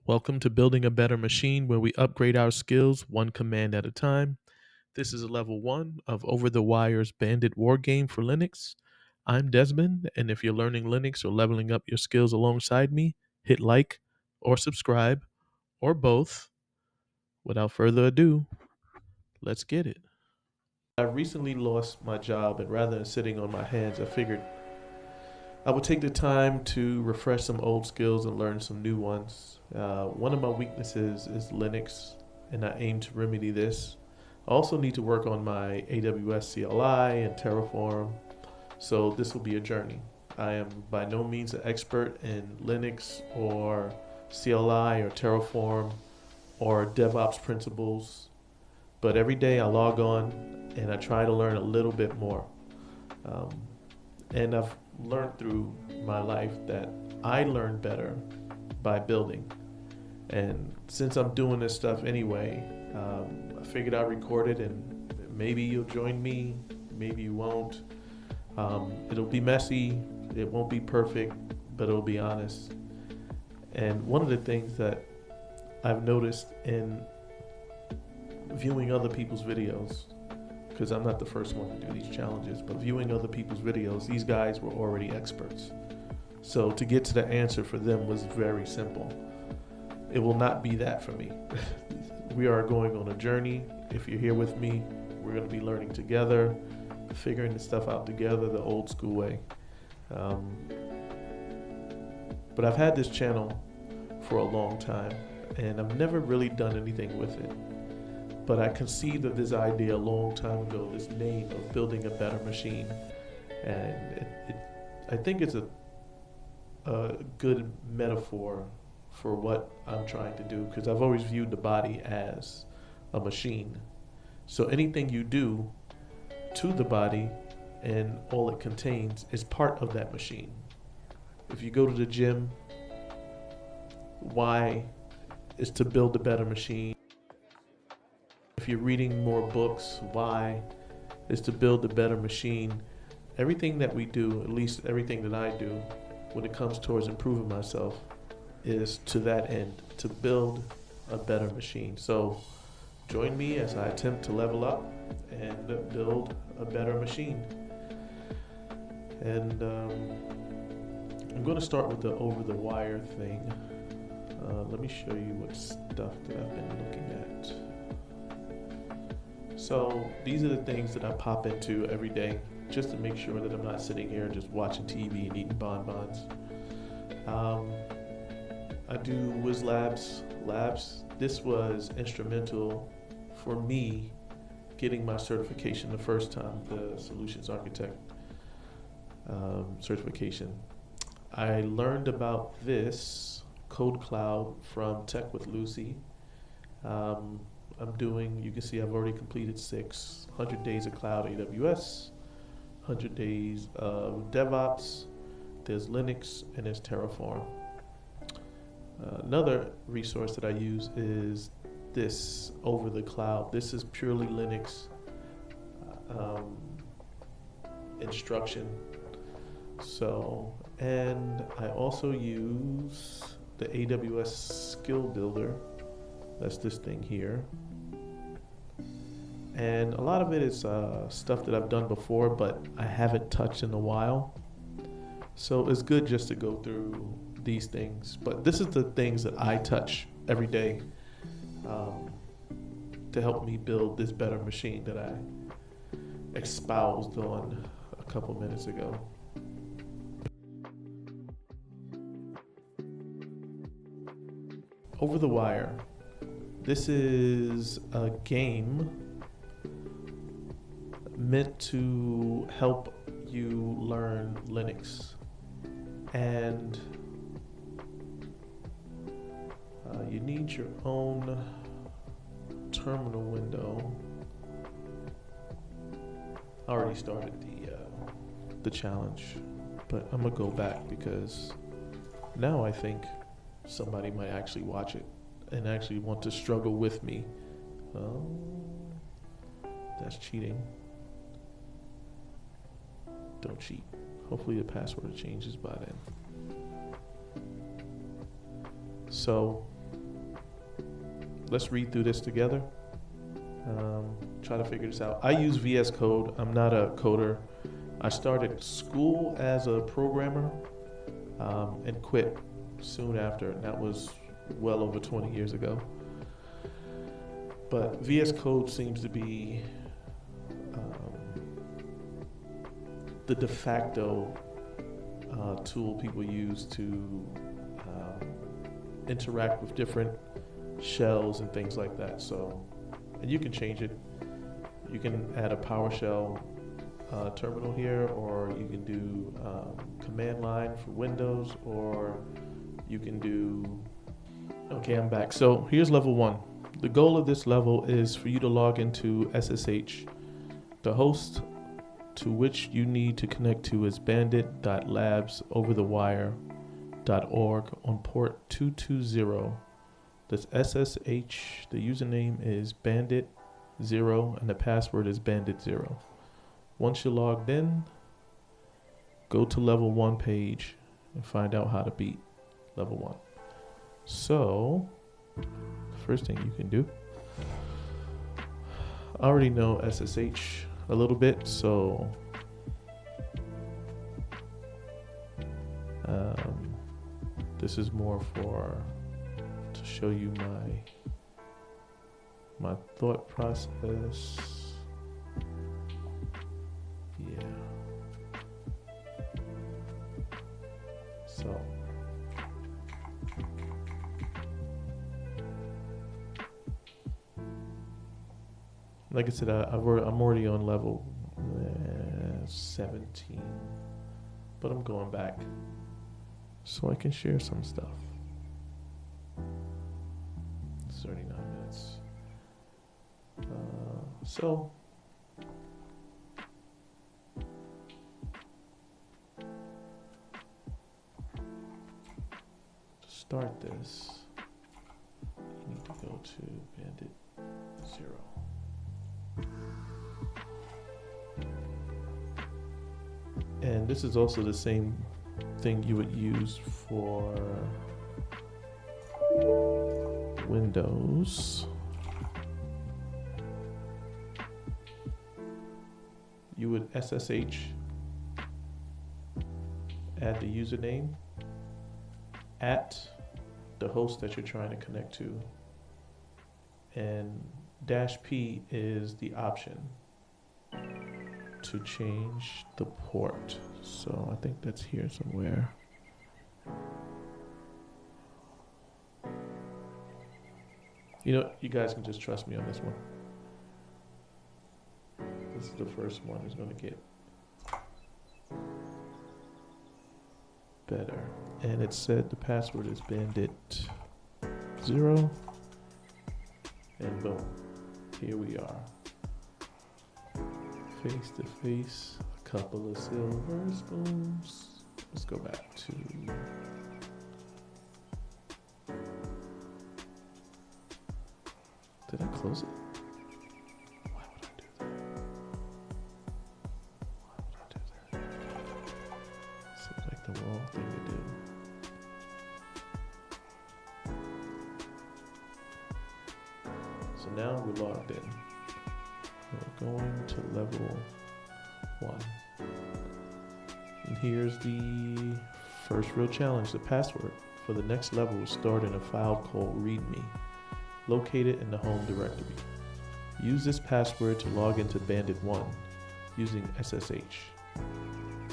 Welcome to Building a Better Machine, where we upgrade our skills one command at a time. This is level 1 of OverTheWire's Bandit war game for Linux. I'm Desmond, and if you're learning Linux or leveling up your skills alongside me, hit like or subscribe, or both. Without further ado, let's get it. I recently lost my job, and rather than sitting on my hands, I figured I would take the time to refresh some old skills and learn some new ones. One of my weaknesses is Linux, and I aim to remedy this. I also need to work on my AWS CLI and Terraform, so this will be a journey. I am by no means an expert in Linux or CLI or Terraform or DevOps principles, but every day I log on and I try to learn a little bit more. Um, and I've learned through my life that I learn better by building. And since I'm doing this stuff anyway, I figured I'd record it, and maybe you'll join me, maybe you won't. It'll be messy, it won't be perfect, but it'll be honest. And one of the things that I've noticed in viewing other people's videos, because I'm not the first one to do these challenges, but viewing other people's videos, these guys were already experts. So to get to the answer for them was very simple. It will not be that for me. We are going on a journey. If you're here with me, we're going to be learning together, figuring the stuff out together the old school way. But I've had this channel for a long time, and I've never really done anything with it. But I conceived of this idea a long time ago, this name of building a better machine. And I think it's a good metaphor for what I'm trying to do, because I've always viewed the body as a machine. So anything you do to the body and all it contains is part of that machine. If you go to the gym, why is to build a better machine. If you're reading more books, why is to build a better machine. Everything that we do, at least everything that I do, when it comes towards improving myself, is to that end, to build a better machine. So join me as I attempt to level up and build a better machine. And I'm going to start with the over-the-wire thing. Let me show you what stuff that I've been looking at. So these are the things that I pop into every day, just to make sure that I'm not sitting here just watching TV and eating bonbons. I do Wiz Labs. This was instrumental for me getting my certification the first time, the Solutions Architect certification. I learned about this Code Cloud from Tech with Lucy. I'm doing, you can see I've already completed 100 days of cloud AWS, 100 days of DevOps, there's Linux, and there's Terraform. Another resource that I use is this Over the Cloud. This is purely Linux instruction. So, and I also use the AWS Skill Builder. That's this thing here. And a lot of it is stuff that I've done before, but I haven't touched in a while. So it's good just to go through these things. But this is the things that I touch every day to help me build this better machine that I espoused on a couple minutes ago. Over the Wire. This is a game meant to help you learn Linux. And you need your own terminal window. I already started the challenge, but I'm gonna go back because now I think somebody might actually watch it and actually want to struggle with me. Oh, that's cheating. Don't cheat. Hopefully the password changes by then. So let's read through this together. Try to figure this out. I use VS Code. I'm not a coder. I started school as a programmer and quit soon after. And that was well over 20 years ago. But VS Code seems to be the de facto tool people use to interact with different shells and things like that. So, and you can change it. You can add a PowerShell terminal here, or you can do command line for Windows, or you can do, okay, I'm back. So here's level 1. The goal of this level is for you to log into SSH. The host to which you need to connect to is bandit.labs.overthewire.org on port 220. That's SSH. The username is bandit0 and the password is bandit0. Once you're logged in, go to level 1 page and find out how to beat level 1. So, the first thing you can do, I already know SSH a little bit, so this is more for to show you my thought process. Yeah. So like I said, I'm already on level 17, but I'm going back so I can share some stuff. 39 minutes. So to start this, you need to go to Bandit0. And this is also the same thing you would use for Windows. You would SSH, add the username at the host that you're trying to connect to, and -P is the option to change the port. So I think that's here somewhere. You know, you guys can just trust me on this one. This is the first one. It's going to get better. And it said the password is bandit0. And boom, here we are. Face to face, a couple of silver spoons. Let's go back to did I close it? Why would I do that? Why would I do that? Seems like the wrong thing to do. So now we're logged in. We're going to level 1. And here's the first real challenge. The password for the next level will start in a file called README, located in the home directory. Use this password to log into Bandit1 using SSH.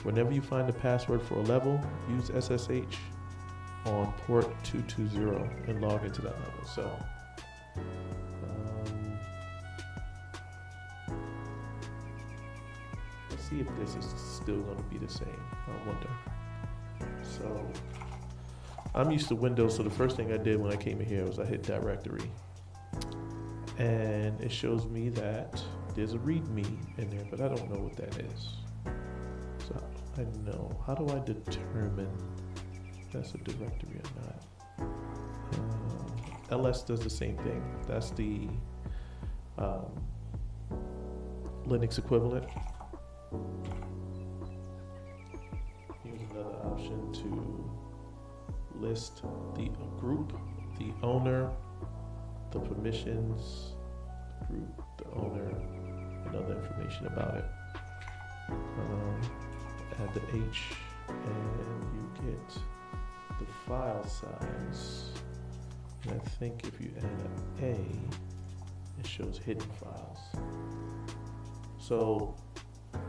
Whenever you find the password for a level, use SSH on port 220 and log into that level. So, let's see if this is still going to be the same. I wonder. So, I'm used to Windows, so the first thing I did when I came in here was I hit directory. And it shows me that there's a README in there, but I don't know what that is. So I know. How do I determine if that's a directory or not? LS does the same thing. That's the Linux equivalent. Here's another option to list the group, the owner, the permissions, the group, the owner, and other information about it. Add the H, and you get the file size. And I think if you add an A, it shows hidden files. So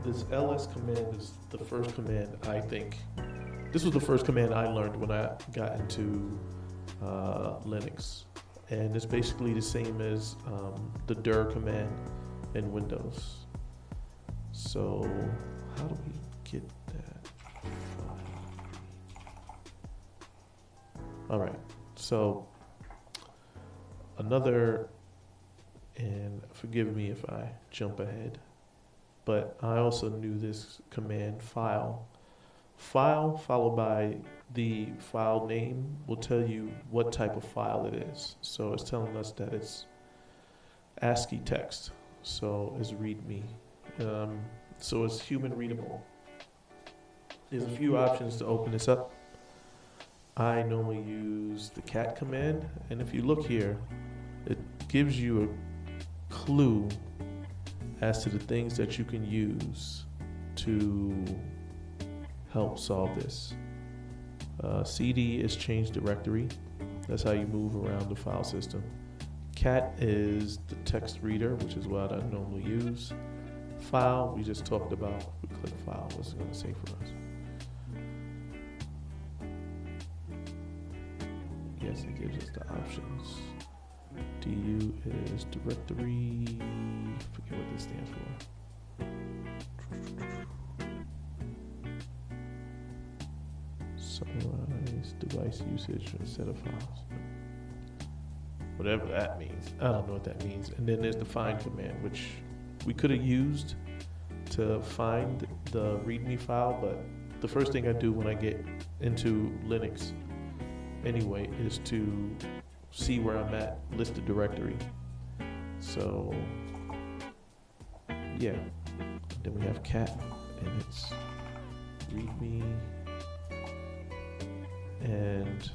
this ls command is the first command. I think this was the first command I learned when I got into Linux, and it's basically the same as the dir command in Windows. So how do we get that file? All right, so another, and forgive me if I jump ahead, but I also knew this command, file. File followed by the file name will tell you what type of file it is. So it's telling us that it's ASCII text, so it's README. So it's human readable. There's a few options to open this up. I normally use the cat command, and if you look here, it gives you a clue as to the things that you can use to help solve this. CD is change directory. That's how you move around the file system. Cat is the text reader, which is what I normally use. File, we just talked about. We click file, what's it gonna say for us? Yes, it gives us the options. DU is directory, forget what this stands for. Summarize device usage for a set of files. Whatever that means. I don't know what that means. And then there's the find command, which we could have used to find the README file, but the first thing I do when I get into Linux anyway is to see where I'm at, list the directory. So yeah, then we have cat, and it's README, and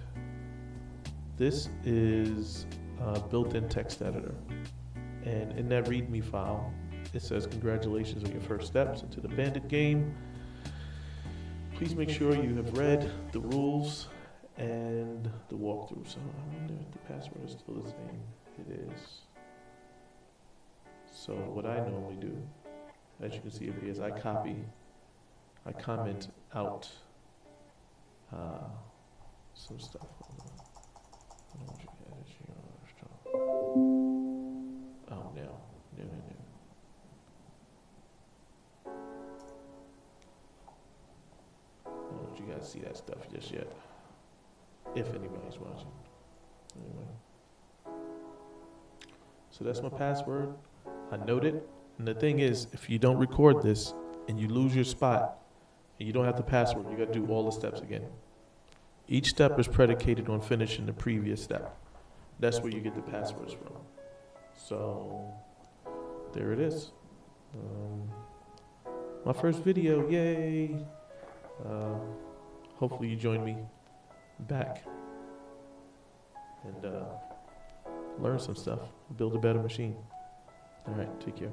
this is a built-in text editor. And in that README file, it says, congratulations on your first steps into the Bandit game. Please make sure you have read the rules and the walkthrough. So I wonder if the password is still the same. It is. So what I normally do, as you can see over here, is I comment out some stuff. I don't want you guys to oh, no. I don't want you guys to see that stuff just yet, if anybody's watching. Anyway. So that's my password. I note it. And the thing is, if you don't record this and you lose your spot and you don't have the password, you got to do all the steps again. Each step is predicated on finishing the previous step. That's where you get the passwords from. So there it is. My first video, yay! Hopefully you join me back and learn some stuff, build a better machine. All right, take care.